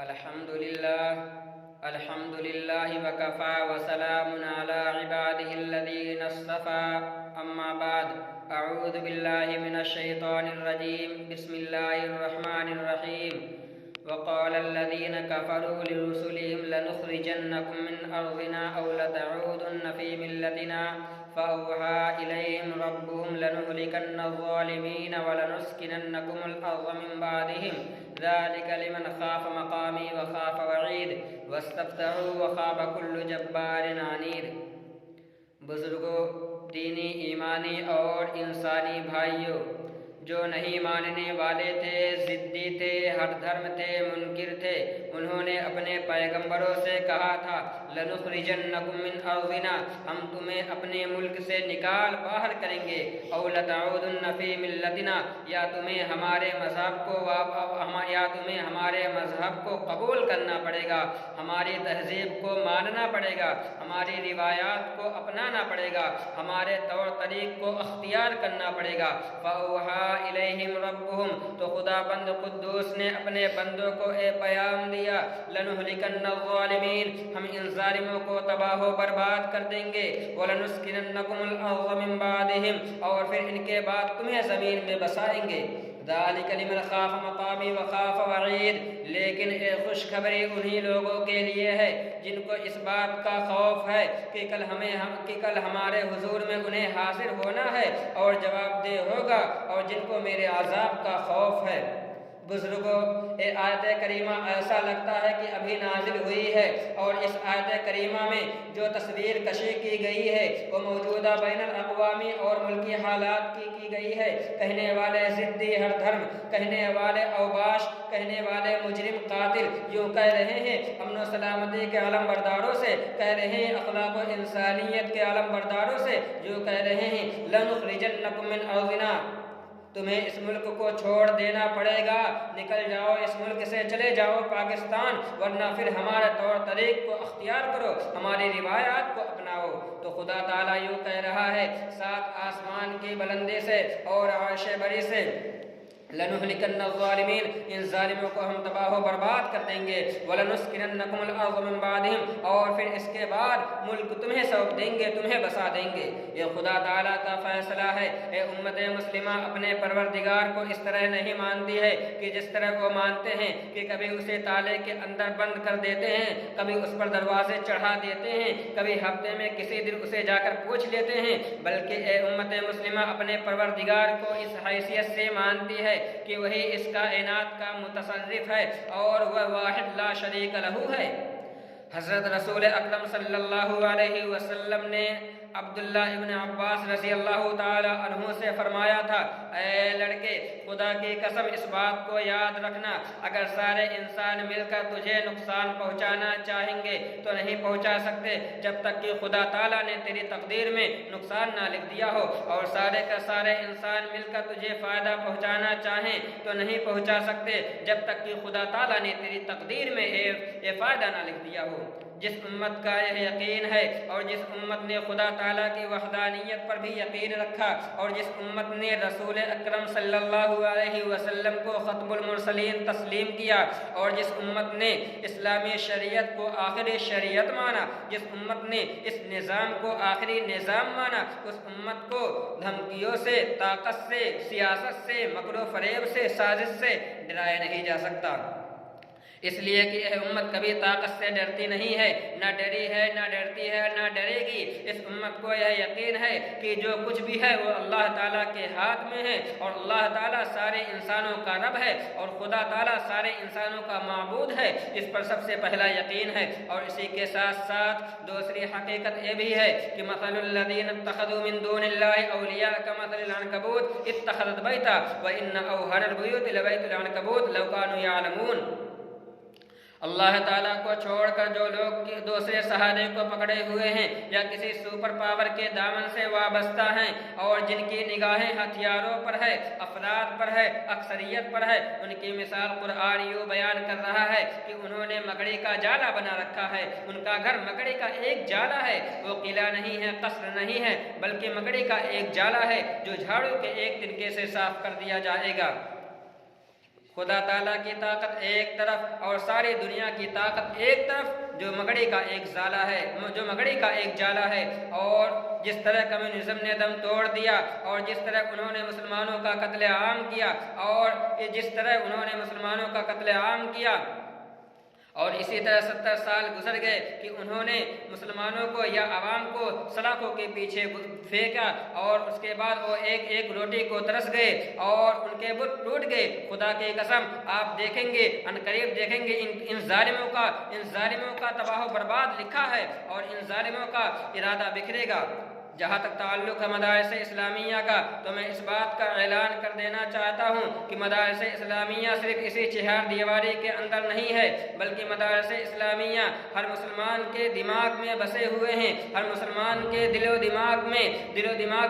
الحمد لله وكفى وسلام على عباده الذين اصطفى أما بعد أعوذ بالله من الشيطان الرجيم بسم الله الرحمن الرحيم وقال الذين كفروا لرسلهم لنخرجنكم من أرضنا أو لتعودن في ملتنا فأوحى إليهم ربهم لنهلكن الظالمين ولنسكننكم الأرض من بعدهم ذلك لمن خاف مقامي وخاف وعيد واستفتحوا وخاب كل جبار عنيد۔ بزرگوں، دینی، ایمانی اور انسانی بھائیوں، جو نہیں ماننے والے تھے، ضدی تھے، ہر دھرم تھے، منکر تھے، انہوں نے اپنے پیغمبروں سے کہا تھا لَنُخْرِجَنَّكُم مِّنْ أَرْضِنَا، ہم تمہیں اپنے ملک سے نکال باہر کریں گے، أَوْ لَتَعُودُنَّ فِي مِلَّتِنَا، یا تمہیں ہمارے مذہب کو قبول کرنا پڑے گا، ہماری تہذیب کو ماننا پڑے گا، ہماری روایات کو اپنانا پڑے گا، ہمارے طور طریق کو اختیار کرنا پڑے گا۔ فَأَوْحَىٰ إِلَيْهِمْ رَبُّهُمْ، تو خدا بند قدوس نے اپنے بندوں کو پیغام دیا لَنُهْلِكَنَّ الظَّالِمِينَ، ہم ان ظالموں کو تباہ و برباد کر دیں گے، وَلَنُسْكِنَنَّكُمُ الْأَرْضَ مِن بَعْدِهِمْ، اور پھر ان کے بعد تمہیں زمین میں بسائیں گے۔ ذَلِكَ لِمَنْ خَافَ مَقَامِي وَخَافَ وَعِيدِ، لیکن ایک خوشخبری انہی لوگوں کے لیے ہے جن کو اس بات کا خوف ہے کہ کل ہمارے حضور میں انہیں حاضر ہونا ہے اور جواب دہ ہوگا، اور جن کو میرے عذاب کا خوف ہے۔ بزرگوں، یہ آیت کریمہ ایسا لگتا ہے کہ ابھی نازل ہوئی ہے، اور اس آیت کریمہ میں جو تصویر کشی کی گئی ہے وہ موجودہ بین الاقوامی اور ملکی حالات کی گئی ہے۔ کہنے والے ضدی ہر دھرم، کہنے والے اوباش، کہنے والے مجرم قاتل یوں کہہ رہے ہیں امن و سلامتی کے علم برداروں سے، کہہ رہے ہیں اخلاق و انسانیت کے علم برداروں سے، جو کہہ رہے ہیں لَنُخْرِجَنَّكُم مِّنْ أَرْضِنَا، تمہیں اس ملک کو چھوڑ دینا پڑے گا، نکل جاؤ اس ملک سے، چلے جاؤ پاکستان، ورنہ پھر ہمارے طور طریق کو اختیار کرو، ہماری روایات کو اپناؤ۔ تو خدا تعالیٰ یوں کہہ رہا ہے سات آسمان کی بلندی سے اور عرش بری سے لَنُهْلِكَنَّ الظَّالِمِينَ، ان ظالموں کو ہم تباہ و برباد کر دیں گے، وَلَنُسْكِنَنَّكُمُ الْأَرْضَ مِن بَعْدِهِمْ، اور پھر اس کے بعد ملک تمہیں سونپ دیں گے، تمہیں بسا دیں گے۔ یہ خدا تعالیٰ کا فیصلہ ہے۔ اے امت مسلمہ، اپنے پروردگار کو اس طرح نہیں مانتی ہے کہ جس طرح وہ مانتے ہیں کہ کبھی اسے تالے کے اندر بند کر دیتے ہیں، کبھی اس پر دروازے چڑھا دیتے ہیں، کبھی ہفتے میں کسی دن اسے جا کر پوچھ لیتے ہیں، بلکہ اے امت مسلمہ اپنے پروردگار کو اس حیثیت سے مانتی ہے کہ وہی اس کائنات کا متصرف ہے اور وہ واحد لا شریک لہو ہے۔ حضرت رسول اکرم صلی اللہ علیہ وسلم نے عبداللہ ابن عباس رضی اللہ تعالی عنہ سے فرمایا تھا اے لڑکے، خدا کی قسم اس بات کو یاد رکھنا، اگر سارے انسان مل کر تجھے نقصان پہنچانا چاہیں گے تو نہیں پہنچا سکتے جب تک کہ خدا تعالیٰ نے تیری تقدیر میں نقصان نہ لکھ دیا ہو، اور سارے کا سارے انسان مل کر تجھے فائدہ پہنچانا چاہیں تو نہیں پہنچا سکتے جب تک کہ خدا تعالیٰ نے تیری تقدیر میں یہ فائدہ نہ لکھ دیا ہو۔ جس امت کا یہ یقین ہے، اور جس امت نے خدا تعالیٰ کی وحدانیت پر بھی یقین رکھا، اور جس امت نے رسول اکرم صلی اللہ علیہ وسلم کو ختم المرسلین تسلیم کیا، اور جس امت نے اسلامی شریعت کو آخری شریعت مانا، جس امت نے اس نظام کو آخری نظام مانا، اس امت کو دھمکیوں سے، طاقت سے، سیاست سے، مکر و فریب سے، سازش سے ڈرایا نہیں جا سکتا، اس لیے کہ یہ امت کبھی طاقت سے ڈرتی نہیں ہے، نہ ڈری ہے، نہ ڈرتی ہے، نہ ڈرے گی۔ اس امت کو یہ یقین ہے کہ جو کچھ بھی ہے وہ اللہ تعالیٰ کے ہاتھ میں ہے، اور اللہ تعالیٰ سارے انسانوں کا رب ہے، اور خدا تعالیٰ سارے انسانوں کا معبود ہے، اس پر سب سے پہلا یقین ہے۔ اور اسی کے ساتھ ساتھ دوسری حقیقت یہ بھی ہے کہ مثل الذین اتخذوا من دون اللہ اولیاء کمثل العنکبوت اتخذت بیتا وان اوہن البیوت لبیت العنکبوت لو کانوا یعلمون۔ اللہ تعالیٰ کو چھوڑ کر جو لوگ دوسرے سہارے کو پکڑے ہوئے ہیں یا کسی سپر پاور کے دامن سے وابستہ ہیں، اور جن کی نگاہیں ہتھیاروں پر ہے، افراد پر ہے، اکثریت پر ہے، ان کی مثال قرآن یوں بیان کر رہا ہے کہ انہوں نے مکڑی کا جالا بنا رکھا ہے، ان کا گھر مکڑی کا ایک جالا ہے، وہ قلعہ نہیں ہے، قصر نہیں ہے، بلکہ مکڑی کا ایک جالا ہے جو جھاڑو کے ایک تنکے سے صاف کر دیا جائے گا۔ خدا تعالیٰ کی طاقت ایک طرف اور ساری دنیا کی طاقت ایک طرف، جو مکڑی کا ایک جالا ہے، ہے۔ اور جس طرح کمیونزم نے دم توڑ دیا، اور جس طرح انہوں نے مسلمانوں کا قتل عام کیا، اور اسی طرح 70 سال گزر گئے کہ انہوں نے مسلمانوں کو یا عوام کو سلاخوں کے پیچھے پھینکا، اور اس کے بعد وہ ایک ایک روٹی کو ترس گئے اور ان کے بت ٹوٹ گئے۔ خدا کی قسم آپ دیکھیں گے، عنقریب دیکھیں گے ان ظالموں کا تباہ و برباد لکھا ہے، اور ان ظالموں کا ارادہ بکھرے گا۔ جہاں تک تعلق ہے مدارس اسلامیہ کا، تو میں اس بات کا اعلان کر دینا چاہتا ہوں کہ مدارس اسلامیہ صرف اسی چہار دیواری کے اندر نہیں ہے، بلکہ مدارس اسلامیہ ہر مسلمان کے دماغ میں بسے ہوئے ہیں، ہر مسلمان کے دل و دماغ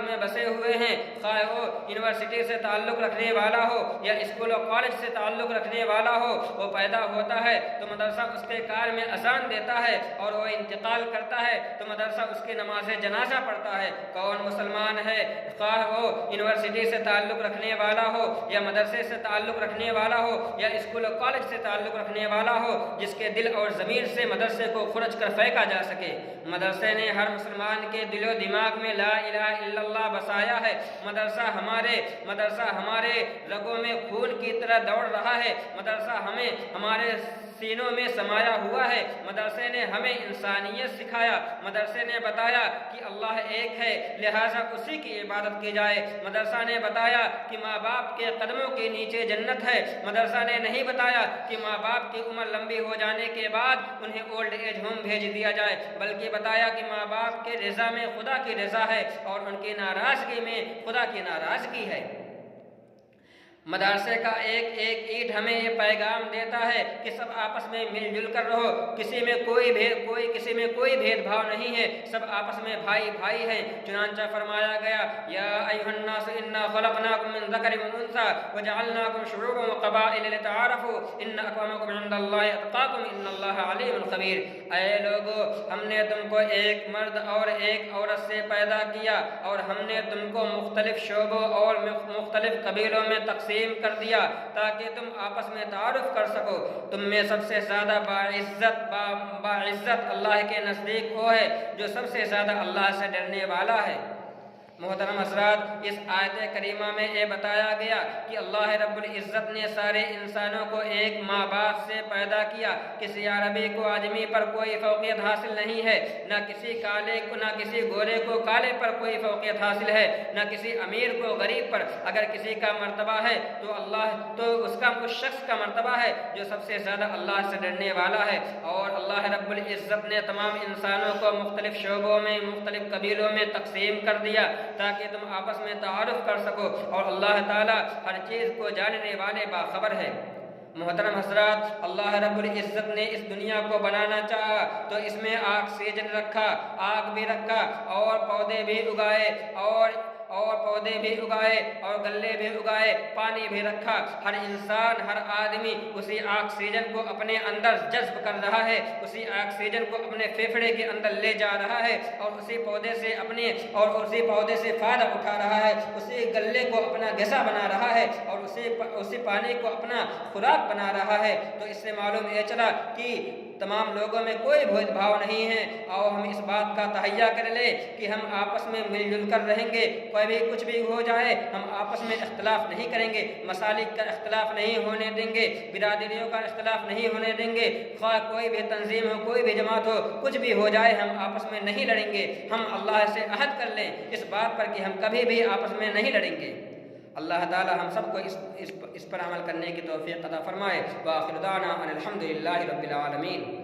میں بسے ہوئے ہیں، خواہ وہ یونیورسٹی سے تعلق رکھنے والا ہو یا اسکول و کالج سے تعلق رکھنے والا ہو۔ وہ پیدا ہوتا ہے تو مدرسہ اس کے کار میں اذان دیتا ہے، اور وہ انتقال کرتا ہے تو مدرسہ اس کی نماز جنازہ پڑھتا ہے۔ کون مسلمان ہے، خواہ وہ یونیورسٹی سے تعلق رکھنے والا ہو یا مدرسے سے تعلق رکھنے والا ہو یا اسکول و کالج سے تعلق رکھنے والا ہو، جس کے دل اور ضمیر سے مدرسے کو خرچ کر پھینکا جا سکے۔ مدرسے نے ہر مسلمان کے دل و دماغ میں لا الہ الا اللہ بسایا ہے۔ مدرسہ ہمارے رگوں میں خون کی طرح دوڑ رہا ہے۔ مدرسہ ہمارے سینوں میں سمایا ہوا ہے۔ مدرسے نے ہمیں انسانیت سکھایا۔ مدرسے نے بتایا کہ اللہ ایک ہے، لہٰذا اسی کی عبادت کی جائے۔ مدرسہ نے بتایا کہ ماں باپ کے قدموں کے نیچے جنت ہے۔ مدرسہ نے نہیں بتایا کہ ماں باپ کی عمر لمبی ہو جانے کے بعد انہیں اولڈ ایج ہوم بھیج دیا جائے، بلکہ بتایا کہ ماں باپ کے رضا میں خدا کی رضا ہے، اور ان کی ناراضگی میں خدا کی ناراضگی ہے۔ مدرسے کا ایک ایک اینٹ ہمیں یہ پیغام دیتا ہے کہ سب آپس میں مل جل کر رہو، کسی میں کوئی بھید بھاؤ نہیں ہے، سب آپس میں بھائی بھائی ہیں۔ چنانچہ فرمایا گیا، یا ایھا الناس انا خلقناکم من ذکر و انثی وجعلناکم شعوبا وقبائل لتعارفوا ان اکرمکم عند اللہ اتقاکم ان اللہ علیم خبیر۔ اے لوگو، ہم نے تم کو ایک مرد اور ایک عورت سے پیدا کیا، اور ہم نے تم کو مختلف شعبوں اور مختلف قبیلوں میں تقسیم کر دیا تاکہ تم آپس میں تعارف کر سکو۔ تم میں سب سے زیادہ باعزت اللہ کے نزدیک وہ ہے جو سب سے زیادہ اللہ سے ڈرنے والا ہے۔ محترم حضرات، اس آیت کریمہ میں یہ بتایا گیا کہ اللہ رب العزت نے سارے انسانوں کو ایک ماں باپ سے پیدا کیا۔ کسی عربی کو آدمی پر کوئی فوقیت حاصل نہیں ہے، نہ کسی گورے کو کالے پر کوئی فوقیت حاصل ہے، نہ کسی امیر کو غریب پر۔ اگر کسی کا مرتبہ ہے تو اس شخص کا مرتبہ ہے جو سب سے زیادہ اللہ سے ڈرنے والا ہے۔ اور اللہ رب العزت نے تمام انسانوں کو مختلف شعبوں میں، مختلف قبیلوں میں تقسیم کر دیا تاکہ تم آپس میں تعارف کر سکو، اور اللہ تعالیٰ ہر چیز کو جاننے والے باخبر ہے۔ محترم حضرات، اللہ رب العزت نے اس دنیا کو بنانا چاہا تو اس میں آکسیجن رکھا، آگ بھی رکھا، اور پودے بھی اگائے، اور گلے بھی اگائے، پانی بھی رکھا۔ ہر انسان، ہر آدمی اسی آکسیجن کو اپنے اندر جذب کر رہا ہے، اسی آکسیجن کو اپنے پھیپھڑے کے اندر لے جا رہا ہے، اور اسی پودے سے فائدہ اٹھا رہا ہے، اسی گلے کو اپنا غذا بنا رہا ہے، اور اسی پانی کو اپنا خوراک بنا رہا ہے۔ تو اس سے معلوم یہ چلا کہ تمام لوگوں میں کوئی بھید بھاؤ نہیں ہے۔ اور ہم اس بات کا تہیہ کر لیں کہ ہم آپس میں مل جل کر رہیں گے، کوئی بھی کچھ بھی ہو جائے ہم آپس میں اختلاف نہیں کریں گے، مسالک کا اختلاف نہیں ہونے دیں گے، برادریوں کا اختلاف نہیں ہونے دیں گے، خواہ کوئی بھی تنظیم ہو، کوئی بھی جماعت ہو، کچھ بھی ہو جائے ہم آپس میں نہیں لڑیں گے۔ ہم اللہ سے عہد کر لیں اس بات پر کہ ہم کبھی بھی آپس میں نہیں لڑیں گے۔ اللہ تعالی ہم سب کو اس پر عمل کرنے کی توفیق عطا فرمائے۔ وآخر دعوانا ان الحمد للہ رب العالمین۔